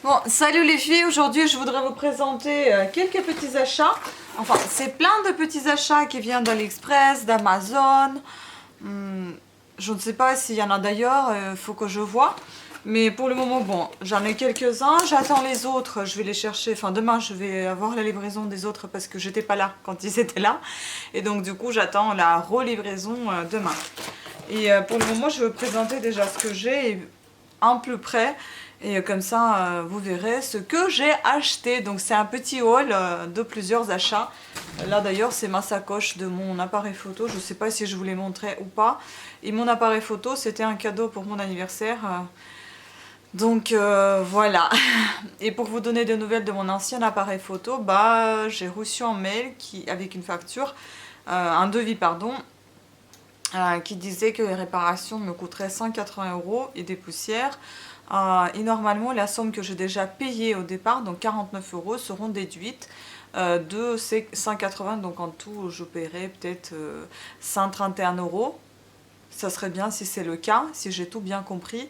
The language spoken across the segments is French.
Bon, salut les filles, aujourd'hui je voudrais vous présenter quelques petits achats. Enfin, c'est plein de petits achats qui viennent d'AliExpress, d'Amazon. Je ne sais pas s'il y en a d'ailleurs, il faut que je vois. Mais pour le moment, bon, j'en ai quelques-uns, j'attends les autres, je vais les chercher. Enfin, demain je vais avoir la livraison des autres parce que j'étais pas là quand ils étaient là. Et donc du coup, j'attends la relivraison demain. Et pour le moment, je vais vous présenter déjà ce que j'ai un peu près. Et comme ça, vous verrez ce que j'ai acheté. Donc c'est un petit haul de plusieurs achats. Là d'ailleurs, c'est ma sacoche de mon appareil photo. Je ne sais pas si je vous l'ai montré ou pas. Et mon appareil photo, c'était un cadeau pour mon anniversaire. Donc voilà. Et pour vous donner des nouvelles de mon ancien appareil photo, bah, j'ai reçu un mail avec une facture, un devis pardon, qui disait que les réparations me coûteraient 180 € et des poussières. Et normalement, la somme que j'ai déjà payée au départ, donc 49 €, seront déduites de ces 180. Donc en tout, je paierai peut-être 131 €. Ça serait bien si c'est le cas, si j'ai tout bien compris.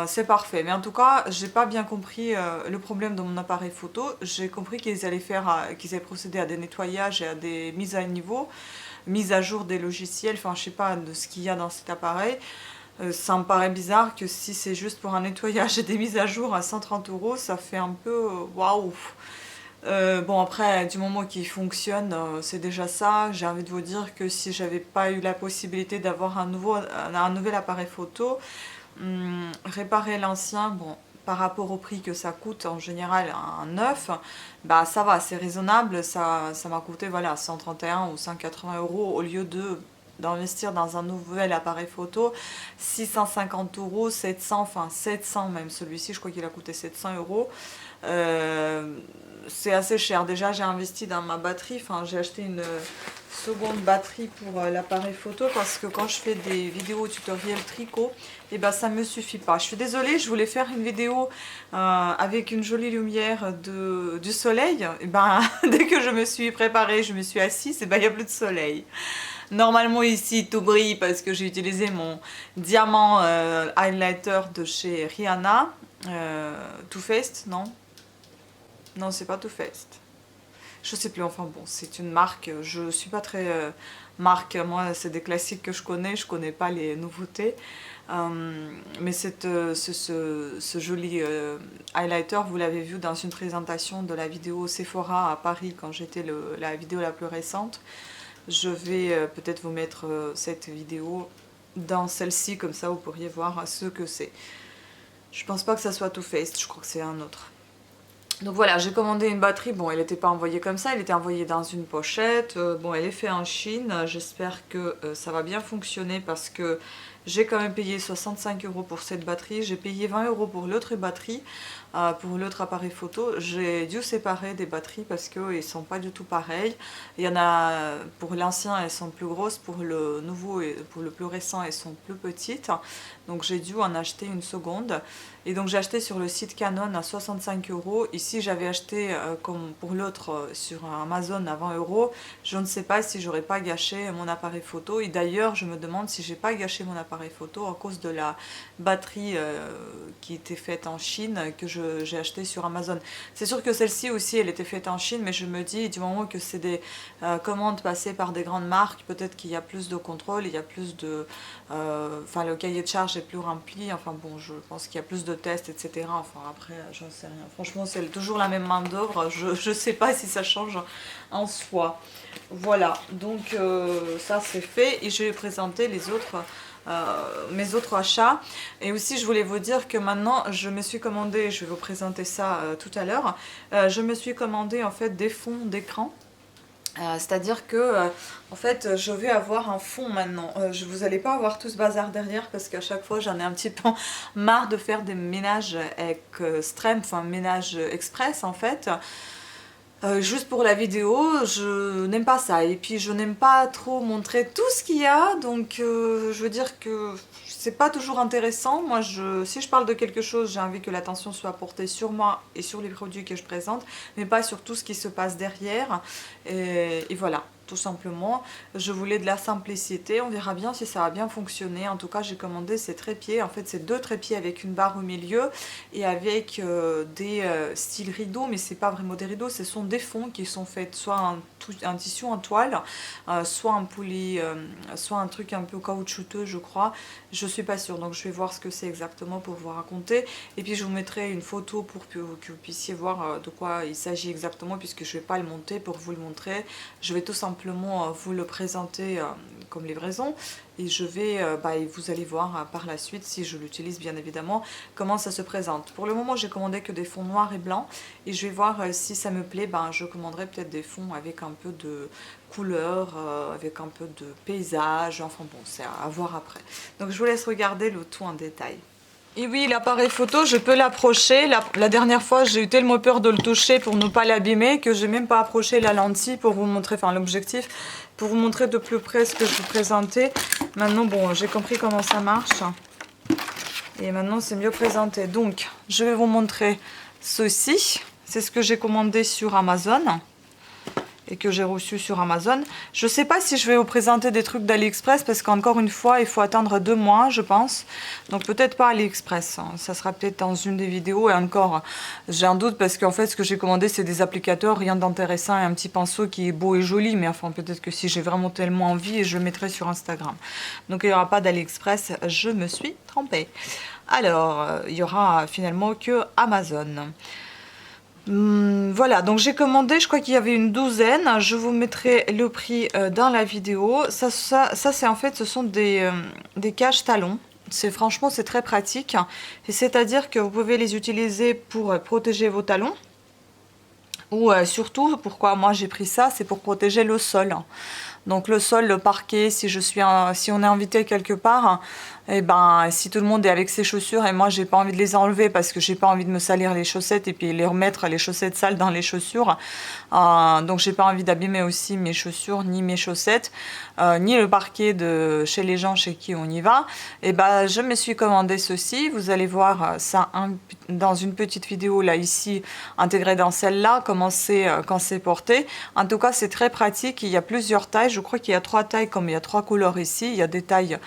C'est parfait. Mais en tout cas, j'ai pas bien compris le problème de mon appareil photo. J'ai compris qu'ils allaient procéder à des nettoyages et à des mises à niveau, mise à jour des logiciels, enfin je sais pas de ce qu'il y a dans cet appareil. Ça me paraît bizarre que si c'est juste pour un nettoyage et des mises à jour à 130 €, ça fait un peu waouh. Bon après, du moment qu'il fonctionne, c'est déjà ça. J'ai envie de vous dire que si j'avais pas eu la possibilité d'avoir un nouvel appareil photo, réparer l'ancien, bon, par rapport au prix que ça coûte en général un neuf, bah ça va, c'est raisonnable, ça m'a coûté voilà 131 ou 180 € au lieu d'investir dans un nouvel appareil photo, 650 €, 700, enfin 700 même, celui-ci je crois qu'il a coûté 700 €. C'est assez cher. Déjà j'ai investi dans ma batterie, enfin j'ai acheté une seconde batterie pour l'appareil photo parce que quand je fais des vidéos tutoriels tricot, et ben ça me suffit pas. Je suis désolée, je voulais faire une vidéo avec une jolie lumière du soleil. Et ben dès que je me suis préparée, je me suis assise, et ben il n'y a plus de soleil. Normalement ici tout brille parce que j'ai utilisé mon diamant highlighter de chez Rihanna, Too Faced, non? Non, c'est pas Too Faced. Je sais plus, enfin bon, c'est une marque, je suis pas très marque, moi c'est des classiques que je connais pas les nouveautés. Mais ce joli highlighter, vous l'avez vu dans une présentation de la vidéo Sephora à Paris quand j'étais la vidéo la plus récente. Je vais peut-être vous mettre cette vidéo dans celle-ci, comme ça vous pourriez voir ce que c'est. Je pense pas que ça soit Too Faced, je crois que c'est un autre. Donc voilà, j'ai commandé une batterie, bon elle n'était pas envoyée comme ça, elle était envoyée dans une pochette, bon elle est faite en Chine, j'espère que ça va bien fonctionner parce que j'ai quand même payé 65 € pour cette batterie, j'ai payé 20 € pour l'autre batterie, pour l'autre appareil photo. J'ai dû séparer des batteries parce qu'ils ne sont pas du tout pareils. Il y en a, pour l'ancien elles sont plus grosses, pour le nouveau et pour le plus récent elles sont plus petites. Donc j'ai dû en acheter une seconde. Et donc j'ai acheté sur le site Canon à 65 €. Ici j'avais acheté comme pour l'autre sur Amazon à 20 €. Je ne sais pas si j'aurais pas gâché mon appareil photo. Et d'ailleurs je me demande si j'ai pas gâché mon appareil photo à cause de la batterie qui était faite en Chine que j'ai acheté sur Amazon. C'est sûr que celle-ci aussi elle était faite en Chine, mais je me dis du moment que c'est des commandes passées par des grandes marques, peut-être qu'il y a plus de contrôle, il y a plus de... Enfin le cahier de charge est plus rempli, enfin bon je pense qu'il y a plus de tests, etc. Enfin après j'en sais rien. Franchement c'est toujours la même main d'œuvre, je sais pas si ça change en soi. Voilà, donc ça c'est fait et je vais présenter les autres... mes autres achats. Et aussi je voulais vous dire que maintenant je me suis commandé, je vais vous présenter ça tout à l'heure, je me suis commandé en fait des fonds d'écran. C'est-à-dire que en fait je vais avoir un fond maintenant. Vous n'allez pas avoir tout ce bazar derrière parce qu'à chaque fois j'en ai un petit peu marre de faire des ménages extrêmes, enfin ménages express en fait. Juste pour la vidéo, je n'aime pas ça. Et puis je n'aime pas trop montrer tout ce qu'il y a. Donc je veux dire que c'est pas toujours intéressant. Moi, si je parle de quelque chose, j'ai envie que l'attention soit portée sur moi et sur les produits que je présente, mais pas sur tout ce qui se passe derrière. Et voilà. tout simplement. Je voulais de la simplicité, on verra bien si ça va bien fonctionner. En tout cas, j'ai commandé ces trépieds, en fait c'est 2 trépieds avec une barre au milieu et avec des styles rideaux, mais c'est pas vraiment des rideaux, ce sont des fonds qui sont faits soit un tissu en toile, soit un poly, soit un truc un peu caoutchouteux je crois, je suis pas sûre, donc je vais voir ce que c'est exactement pour vous raconter, et puis je vous mettrai une photo pour que vous puissiez voir de quoi il s'agit exactement, puisque je vais pas le monter pour vous le montrer, je vais tout simplement vous le présenter comme livraison, et je vais, et vous allez voir par la suite, si je l'utilise bien évidemment, comment ça se présente. Pour le moment j'ai commandé que des fonds noirs et blancs, et je vais voir si ça me plaît, je commanderai peut-être des fonds avec un peu de couleur, avec un peu de paysage, enfin bon, c'est à voir après. Donc je vous laisse regarder le tout en détail. Et oui, l'appareil photo, je peux l'approcher. La dernière fois, j'ai eu tellement peur de le toucher pour ne pas l'abîmer que j'ai même pas approché la lentille pour vous montrer, enfin l'objectif, pour vous montrer de plus près ce que je vous présentais. Maintenant, bon, j'ai compris comment ça marche. Et maintenant, c'est mieux présenté. Donc, je vais vous montrer ceci. C'est ce que j'ai commandé sur Amazon et que j'ai reçu sur Amazon. Je sais pas si je vais vous présenter des trucs d'AliExpress parce qu'encore une fois, il faut attendre 2 mois, je pense. Donc peut-être pas AliExpress. Ça sera peut-être dans une des vidéos. Et encore, j'ai un doute parce qu'en fait, ce que j'ai commandé, c'est des applicateurs, rien d'intéressant et un petit pinceau qui est beau et joli. Mais enfin, peut-être que si j'ai vraiment tellement envie, je le mettrai sur Instagram. Donc il n'y aura pas d'AliExpress. Je me suis trompée. Alors, il y aura finalement que Amazon. Voilà, donc j'ai commandé, je crois qu'il y avait une 12aine, je vous mettrai le prix dans la vidéo. Ça c'est en fait, ce sont des caches talons. Franchement, c'est très pratique. C'est-à-dire que vous pouvez les utiliser pour protéger vos talons. Ou surtout, pourquoi moi j'ai pris ça, c'est pour protéger le sol. Donc le sol, le parquet, si on est invité quelque part, et si tout le monde est avec ses chaussures et moi j'ai pas envie de les enlever parce que j'ai pas envie de me salir les chaussettes et puis les remettre les chaussettes sales dans les chaussures, donc j'ai pas envie d'abîmer aussi mes chaussures ni mes chaussettes, ni le parquet de chez les gens chez qui on y va, et je me suis commandé ceci. Vous allez voir ça dans une petite vidéo là ici intégrée dans celle-là, comment c'est quand c'est porté. En tout cas c'est très pratique, il y a plusieurs tailles. Je crois qu'il y a 3 tailles, comme il y a 3 couleurs ici. Il y a des tailles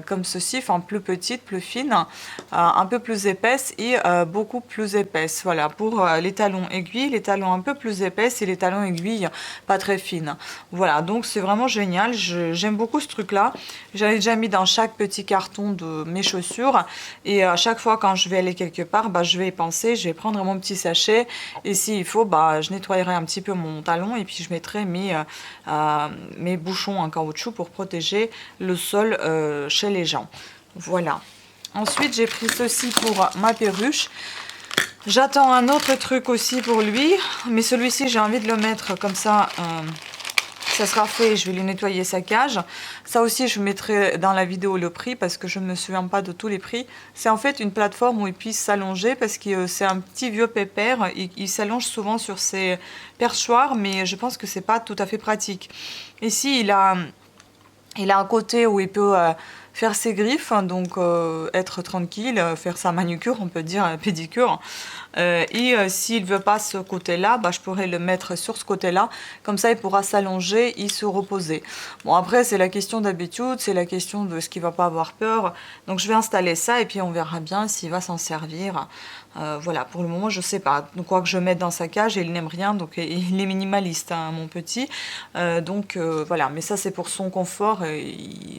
comme ceci, enfin plus petites, plus fines, un peu plus épaisses et beaucoup plus épaisses. Voilà, pour les talons aiguilles, les talons un peu plus épaisses et les talons aiguilles pas très fines. Voilà, donc c'est vraiment génial. J'aime beaucoup ce truc-là. J'avais déjà mis dans chaque petit carton de mes chaussures et à chaque fois quand je vais aller quelque part, je vais y penser, je vais prendre mon petit sachet et s'il faut, je nettoyerai un petit peu mon talon et puis je mettrai mes bouchons en caoutchouc pour protéger le sol chez les gens. Voilà. Ensuite, j'ai pris ceci pour ma perruche. J'attends un autre truc aussi pour lui, mais celui-ci, j'ai envie de le mettre comme ça. Ça sera fait, je vais lui nettoyer sa cage. Ça aussi, je mettrai dans la vidéo le prix parce que je ne me souviens pas de tous les prix. C'est en fait une plateforme où il puisse s'allonger parce que c'est un petit vieux pépère. Il s'allonge souvent sur ses perchoirs, mais je pense que c'est pas tout à fait pratique. Ici, il a un côté où il peut faire ses griffes, donc être tranquille, faire sa manucure, on peut dire, pédicure. Et s'il ne veut pas ce côté-là, je pourrais le mettre sur ce côté-là. Comme ça, il pourra s'allonger et se reposer. Bon, après, c'est la question d'habitude, c'est la question de ce qu'il ne va pas avoir peur. Donc, je vais installer ça et puis on verra bien s'il va s'en servir. Voilà, pour le moment, je ne sais pas. Donc, quoi que je mette dans sa cage, et il n'aime rien. Donc, il est minimaliste, hein, mon petit. Voilà, mais ça, c'est pour son confort.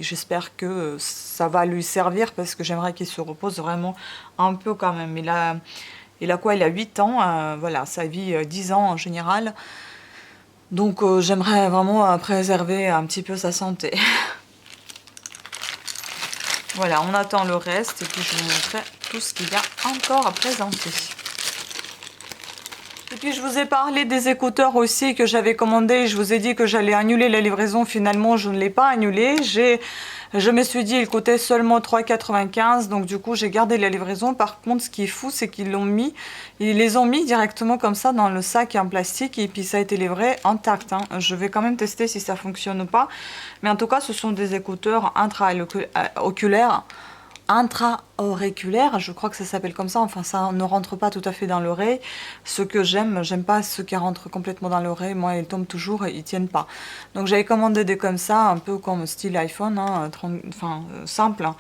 J'espère que ça va lui servir parce que j'aimerais qu'il se repose vraiment un peu quand même. Il a quoi? Il a 8 ans. Voilà, ça vit 10 ans en général. Donc, j'aimerais vraiment préserver un petit peu sa santé. Voilà, on attend le reste et puis je vous montrerai tout ce qu'il y a encore à présenter. Et puis je vous ai parlé des écouteurs aussi que j'avais commandés. Je vous ai dit que j'allais annuler la livraison. Finalement, je ne l'ai pas annulé. Je me suis dit, il coûtait seulement 3,95 €. Donc du coup, j'ai gardé la livraison. Par contre, ce qui est fou, c'est qu'ils les ont mis directement comme ça dans le sac en plastique. Et puis ça a été livré intact. Hein. Je vais quand même tester si ça fonctionne ou pas. Mais en tout cas, ce sont des écouteurs intra-oculaires. intra-auriculaire, je crois que ça s'appelle comme ça, enfin ça ne rentre pas tout à fait dans l'oreille. Ce que j'aime pas ceux qui rentrent complètement dans l'oreille, moi ils tombent toujours et ils tiennent pas. Donc j'avais commandé des comme ça, un peu comme style iPhone, hein, simple. Hein.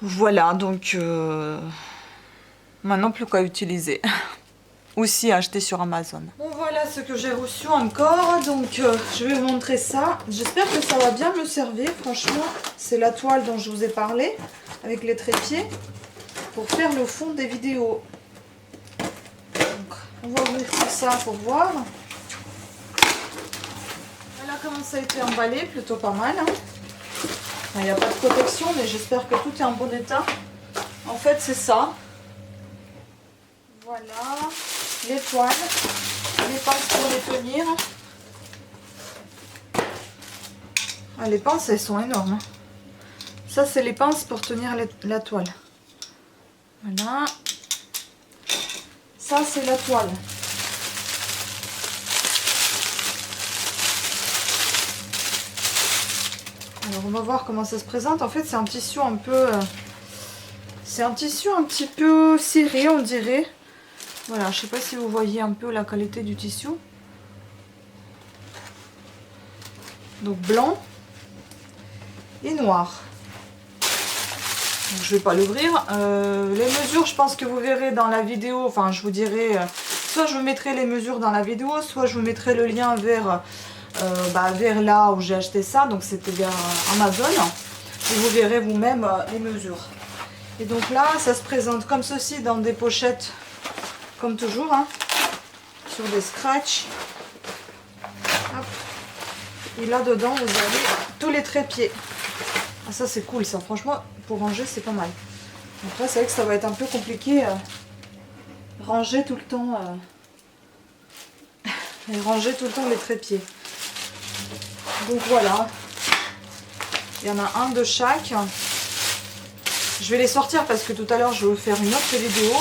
Voilà, donc maintenant plus qu'à utiliser. Aussi acheté sur Amazon. Bon voilà ce que j'ai reçu encore, donc je vais vous montrer ça. J'espère que ça va bien me servir, franchement. C'est la toile dont je vous ai parlé, avec les trépieds, pour faire le fond des vidéos. Donc, on va ouvrir tout ça pour voir. Voilà comment ça a été emballé, plutôt pas mal. Hein. Il n'y a pas de protection, mais j'espère que tout est en bon état. En fait, c'est ça. Voilà. Les toiles, les pinces pour les tenir. Ah, les pinces, elles sont énormes. Ça, c'est les pinces pour tenir la toile. Voilà. Ça, c'est la toile. Alors, on va voir comment ça se présente. En fait, c'est un tissu un peu... c'est un tissu un petit peu serré, on dirait. Voilà, je sais pas si vous voyez un peu la qualité du tissu. Donc blanc et noir. Donc, je vais pas l'ouvrir. Les mesures, je pense que vous verrez dans la vidéo. Enfin, je vous dirai. Soit je vous mettrai les mesures dans la vidéo, soit je vous mettrai le lien vers là où j'ai acheté ça. Donc c'était vers Amazon. Et vous verrez vous-même les mesures. Et donc là, ça se présente comme ceci dans des pochettes. Comme toujours, hein, sur des scratchs. Hop. Et là-dedans, vous avez tous les trépieds. Ah, ça, c'est cool, ça. Franchement, pour ranger, c'est pas mal. Après, c'est vrai que ça va être un peu compliqué. Ranger tout le temps. Et ranger tout le temps les trépieds. Donc, voilà. Il y en a un de chaque. Je vais les sortir parce que tout à l'heure, je vais vous faire une autre vidéo.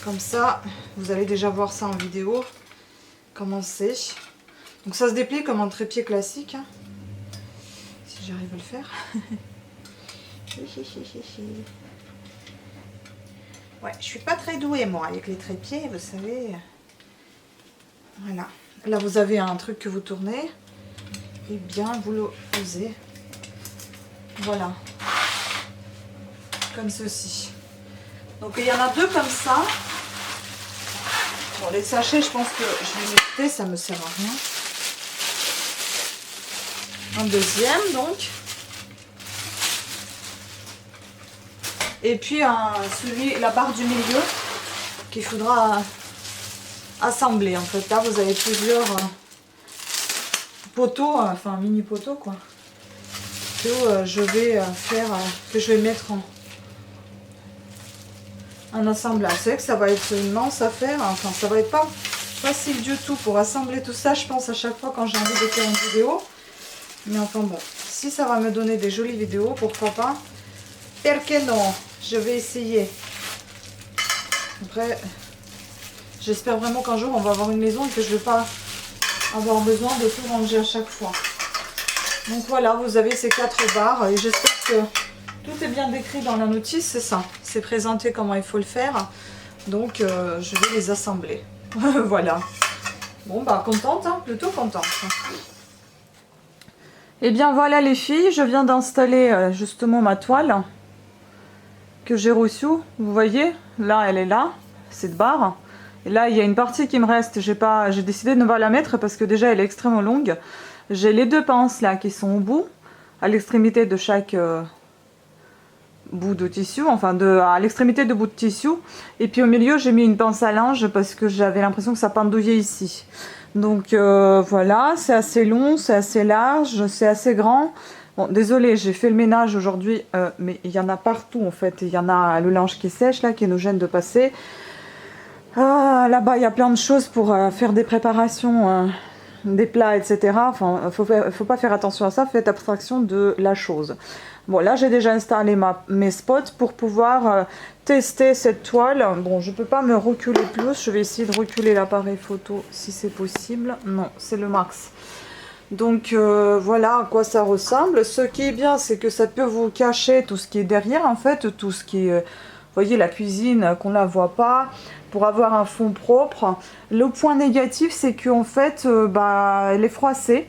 Comme ça, vous allez déjà voir ça en vidéo. Comment c'est. Donc ça se déplie comme un trépied classique. Hein. Si j'arrive à le faire. Ouais, je suis pas très douée moi avec les trépieds, vous savez. Voilà. Là vous avez un truc que vous tournez. Et bien vous le posez. Voilà. Comme ceci. Donc il y en a deux comme ça. Bon, les sachets, je pense que je vais les jeter, ça me sert à rien. Un deuxième, donc. Et puis la barre du milieu qu'il faudra assembler. En fait, là, vous avez plusieurs poteaux, enfin mini poteaux, quoi. Que je vais que je vais mettre en assemblage. C'est vrai que ça va être une immense affaire, enfin ça va être pas facile du tout pour assembler tout ça, je pense à chaque fois quand j'ai envie de faire une vidéo. Mais enfin bon, si ça va me donner des jolies vidéos, pourquoi pas. Perché non, je vais essayer. Après, j'espère vraiment qu'un jour on va avoir une maison et que je ne vais pas avoir besoin de tout ranger à chaque fois. Donc voilà, vous avez ces 4 barres et j'espère que tout est bien décrit dans la notice, c'est ça. C'est présenté comment il faut le faire. Donc je vais les assembler. Voilà. Bon bah contente, hein, plutôt contente. Et bien voilà les filles, je viens d'installer justement ma toile que j'ai reçue. Vous voyez, là elle est là, cette barre. Et là il y a une partie qui me reste, j'ai décidé de ne pas la mettre parce que déjà elle est extrêmement longue. J'ai les 2 pinces là qui sont au bout, à l'extrémité de chaque bout de tissu, enfin à l'extrémité de bout de tissu. Et puis au milieu j'ai mis une pince à linge parce que j'avais l'impression que ça pendouillait ici. Donc voilà, c'est assez long, c'est assez large, c'est assez grand. Bon, désolé, j'ai fait le ménage aujourd'hui, mais il y en a partout en fait. Il y en a le linge qui sèche là, qui nous gêne de passer. Ah, là-bas, il y a plein de choses pour faire des préparations, des plats, etc. Enfin, faut pas faire attention à ça, faites abstraction de la chose. Bon, là, j'ai déjà installé mes spots pour pouvoir tester cette toile. Bon, je peux pas me reculer plus. Je vais essayer de reculer l'appareil photo si c'est possible. Non, c'est le max. Donc voilà à quoi ça ressemble. Ce qui est bien, c'est que ça peut vous cacher tout ce qui est derrière, en fait, tout ce qui est, vous voyez, la cuisine, qu'on la voit pas, pour avoir un fond propre. Le point négatif, c'est qu'en fait, elle est froissée.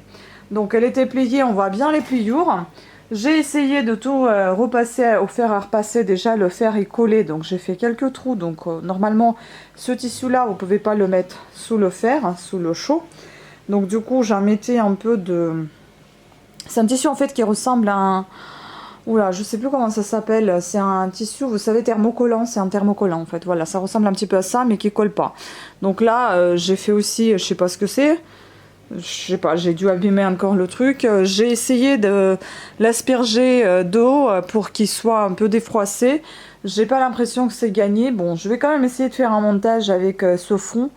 Donc elle était pliée, on voit bien les pliures. J'ai essayé de tout repasser au fer à repasser. Déjà, le fer est collé, donc j'ai fait quelques trous. Donc normalement, ce tissu-là, vous pouvez pas le mettre sous le fer, hein, sous le chaud. Donc du coup, j'en mettais un peu de... C'est un tissu en fait qui ressemble à un... Oula, je sais plus comment ça s'appelle. C'est un tissu, vous savez, thermocollant. C'est un thermocollant en fait. Voilà, ça ressemble un petit peu à ça, mais qui colle pas. Donc là, j'ai fait aussi, je sais pas ce que c'est. Je sais pas, j'ai dû abîmer encore le truc. J'ai essayé de l'asperger d'eau pour qu'il soit un peu défroissé. J'ai pas l'impression que c'est gagné. Bon, je vais quand même essayer de faire un montage avec ce fond.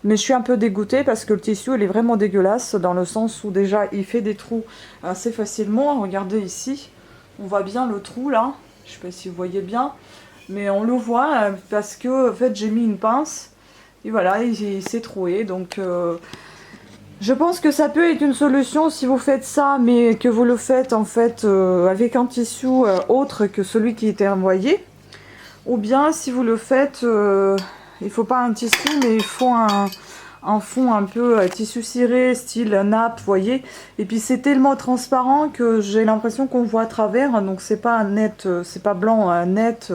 Mais je suis un peu dégoûtée parce que le tissu il est vraiment dégueulasse dans le sens où déjà il fait des trous assez facilement. Regardez ici, on voit bien le trou là. Je sais pas si vous voyez bien, mais on le voit parce que en fait j'ai mis une pince et voilà, il s'est troué. Donc je pense que ça peut être une solution si vous faites ça, mais que vous le faites en fait avec un tissu autre que celui qui était envoyé. Ou bien si vous le faites, il faut pas un tissu, mais il faut un fond un peu tissu ciré, style nappe, vous voyez. Et puis c'est tellement transparent que j'ai l'impression qu'on voit à travers, donc c'est pas net, c'est pas blanc net,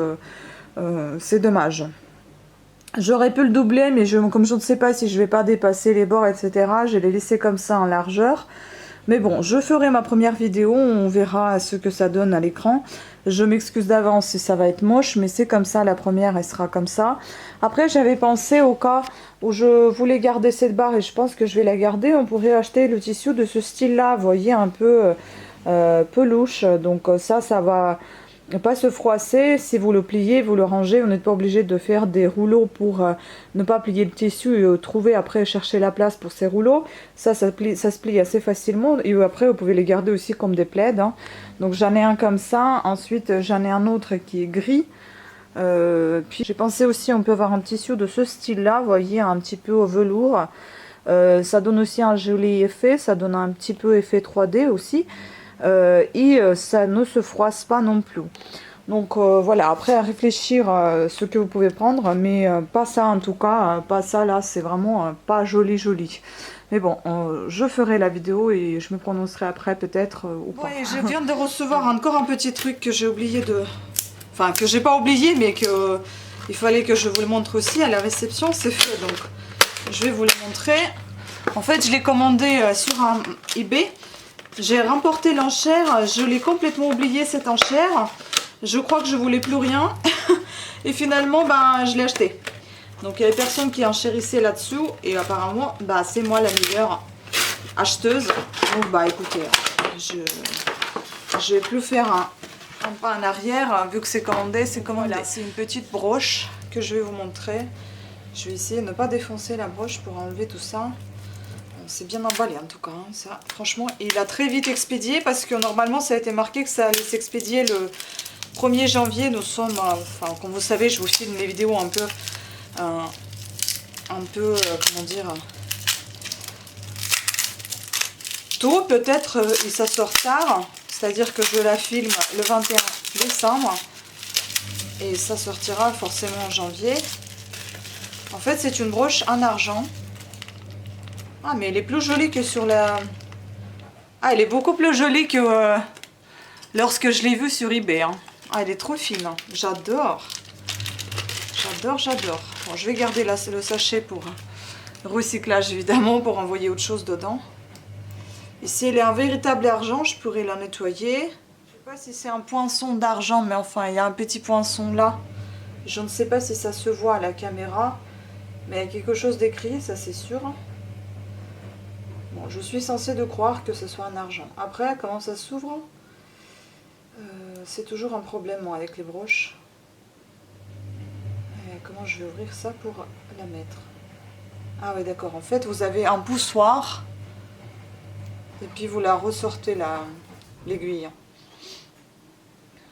c'est dommage. J'aurais pu le doubler, mais comme je ne sais pas si je vais pas dépasser les bords, etc., je vais les laisser comme ça en largeur. Mais bon, je ferai ma première vidéo, on verra ce que ça donne à l'écran. Je m'excuse d'avance si ça va être moche, mais c'est comme ça, la première elle sera comme ça. Après j'avais pensé au cas où je voulais garder cette barre et je pense que je vais la garder, on pourrait acheter le tissu de ce style là, vous voyez, un peu peluche. Donc ça va pas se froisser. Si vous le pliez, vous le rangez, vous n'êtes pas obligé de faire des rouleaux pour ne pas plier le tissu et trouver après, chercher la place pour ces rouleaux. Ça se plie assez facilement et après vous pouvez les garder aussi comme des plaids, hein. Donc j'en ai un comme ça, ensuite j'en ai un autre qui est gris. Puis j'ai pensé aussi on peut avoir un tissu de ce style là, vous voyez, un petit peu au velours. Ça donne aussi un joli effet, ça donne un petit peu effet 3D aussi. Ça ne se froisse pas non plus. Donc voilà, après à réfléchir ce que vous pouvez prendre, mais pas ça en tout cas, pas ça là, c'est vraiment pas joli joli. Mais bon, je ferai la vidéo et je me prononcerai après peut-être ou pas. Oui, je viens de recevoir encore un petit truc que j'ai oublié de... Enfin, que j'ai pas oublié, mais que il fallait que je vous le montre aussi à la réception, c'est fait. Donc, je vais vous le montrer. En fait, je l'ai commandé sur un eBay. J'ai remporté l'enchère, je l'ai complètement oublié cette enchère. Je crois que je voulais plus rien. Et finalement, je l'ai acheté. Donc il y avait personne qui enchérissait là-dessous. Et apparemment, c'est moi la meilleure acheteuse. Donc écoutez, je vais plus faire un pas en arrière. Vu que c'est commandé, c'est commandé. Voilà, c'est une petite broche que je vais vous montrer. Je vais essayer de ne pas défoncer la broche pour enlever tout ça. C'est bien emballé en tout cas, hein, ça. Franchement, il a très vite expédié parce que normalement ça a été marqué que ça allait s'expédier le 1er janvier. Nous sommes, enfin comme vous savez, je vous filme les vidéos un peu, comment dire, tôt peut-être, et ça sort tard. C'est-à-dire que je la filme le 21 décembre et ça sortira forcément en janvier. En fait, c'est une broche en argent. Ah, mais elle est plus jolie que sur la... Ah, elle est beaucoup plus jolie que lorsque je l'ai vue sur eBay, hein. Ah, elle est trop fine. J'adore. J'adore, j'adore. Bon, je vais garder le sachet pour recyclage, évidemment, pour envoyer autre chose dedans. Et si elle est un véritable argent, je pourrais la nettoyer. Je sais pas si c'est un poinçon d'argent, mais enfin, il y a un petit poinçon là. Je ne sais pas si ça se voit à la caméra, mais il y a quelque chose d'écrit, ça c'est sûr. Bon, je suis censée de croire que ce soit un argent. Après, comment ça s'ouvre? C'est toujours un problème moi, avec les broches. Comment je vais ouvrir ça pour la mettre? Ah oui, d'accord. En fait, vous avez un poussoir. Et puis vous la ressortez l'aiguille.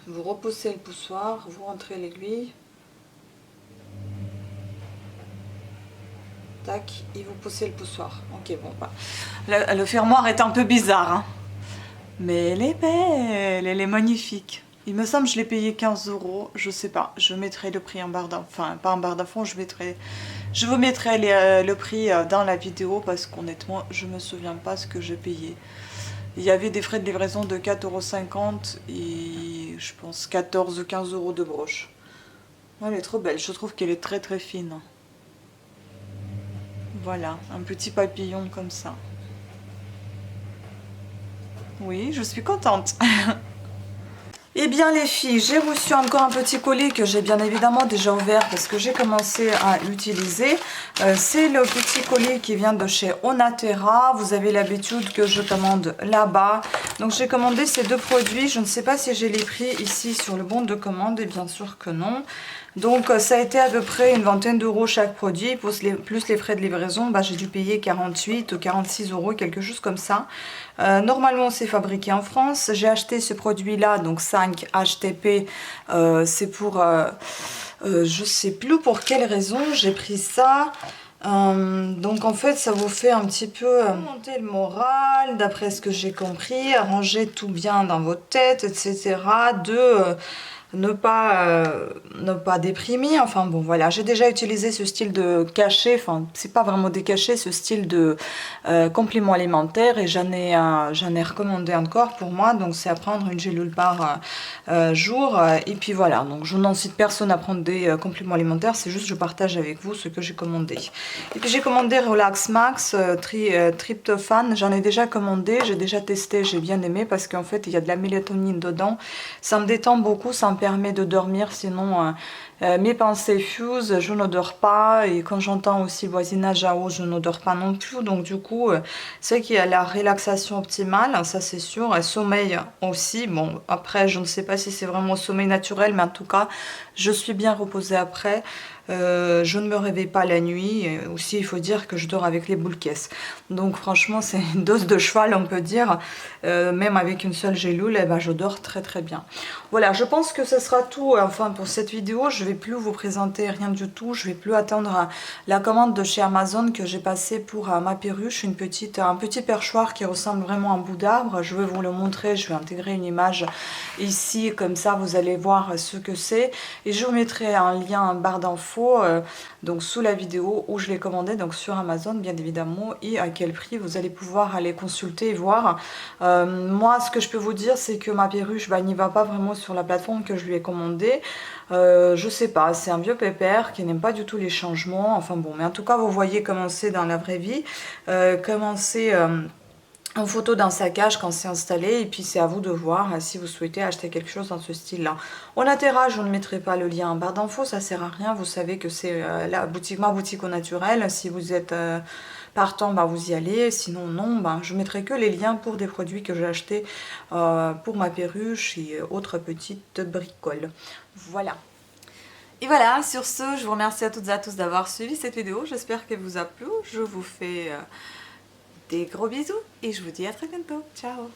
Vous repoussez le poussoir, vous rentrez l'aiguille. Tac, et vous poussez le poussoir. Ok, bon, bah. Le fermoir est un peu bizarre, hein. Mais elle est belle, elle est magnifique. Il me semble que je l'ai payé 15 €, je sais pas. Je mettrai le prix en barre d'infos, enfin pas en barre d'infos, je vous mettrai le prix dans la vidéo parce qu'honnêtement, je me souviens pas ce que j'ai payé. Il y avait des frais de livraison de 4,50 € et je pense 14 ou 15 € de broche. Elle est trop belle, je trouve qu'elle est très très fine. Voilà, un petit papillon comme ça. Oui, je suis contente. Eh bien les filles, j'ai reçu encore un petit colis que j'ai bien évidemment déjà ouvert parce que j'ai commencé à l'utiliser. C'est le petit colis qui vient de chez Onaterra. Vous avez l'habitude que je commande là-bas. Donc j'ai commandé ces deux produits. Je ne sais pas si j'ai les prix ici sur le bon de commande et bien sûr que non. Donc ça a été à peu près une vingtaine d'euros chaque produit, plus les frais de livraison, bah, j'ai dû payer 48 ou 46 € quelque chose comme ça. Normalement c'est fabriqué en France, j'ai acheté ce produit là, donc 5 HTP, c'est pour, je sais plus pour quelle raison j'ai pris ça. Donc en fait ça vous fait un petit peu monter le moral d'après ce que j'ai compris, arranger tout bien dans votre tête, etc. Ne pas déprimer, enfin bon voilà, j'ai déjà utilisé ce style de cachet, enfin c'est pas vraiment des cachets, ce style de complément alimentaire et j'en ai recommandé encore pour moi, donc c'est à prendre une gélule par jour et puis voilà, donc je n'incite personne à prendre des compléments alimentaires, c'est juste je partage avec vous ce que j'ai commandé. Et puis j'ai commandé Relax Max tryptophane, j'en ai déjà commandé, j'ai déjà testé, j'ai bien aimé parce qu'en fait il y a de la mélatonine dedans, ça me détend beaucoup, ça me permet de dormir, sinon mes pensées fusent, je ne dors pas et quand j'entends aussi le voisinage à haut, je ne dors pas non plus, donc du coup c'est qu'il y a la relaxation optimale, ça c'est sûr, et sommeil aussi, bon après je ne sais pas si c'est vraiment sommeil naturel, mais en tout cas je suis bien reposée après. Je ne me réveille pas la nuit, et aussi il faut dire que je dors avec les boules caisses, donc franchement c'est une dose de cheval on peut dire, même avec une seule gélule, eh ben, je dors très très bien. Voilà, je pense que ce sera tout enfin pour cette vidéo, je vais plus vous présenter rien du tout, je vais plus attendre la commande de chez Amazon que j'ai passé pour ma perruche, un petit perchoir qui ressemble vraiment à un bout d'arbre, je vais vous le montrer, je vais intégrer une image ici, comme ça vous allez voir ce que c'est, et je vous mettrai un lien en barre d'infos donc sous la vidéo où je l'ai commandé, donc sur Amazon bien évidemment, et à quel prix vous allez pouvoir aller consulter et voir. Moi ce que je peux vous dire c'est que ma perruche n'y va pas vraiment sur la plateforme que je lui ai commandé. Je sais pas, c'est un vieux pépère qui n'aime pas du tout les changements, enfin bon, mais en tout cas vous voyez comment c'est dans la vraie vie, comment c'est en photo d'un saccage quand c'est installé, et puis c'est à vous de voir si vous souhaitez acheter quelque chose dans ce style là. Onaterra, je ne mettrai pas le lien en barre d'infos, ça sert à rien, vous savez que c'est ma boutique au naturel, si vous êtes partant, vous y allez, sinon non, je mettrai que les liens pour des produits que j'ai achetés pour ma perruche et autres petites bricoles. Voilà. Et voilà, sur ce, je vous remercie à toutes et à tous d'avoir suivi cette vidéo, j'espère qu'elle vous a plu, je vous fais des gros bisous et je vous dis à très bientôt. Ciao!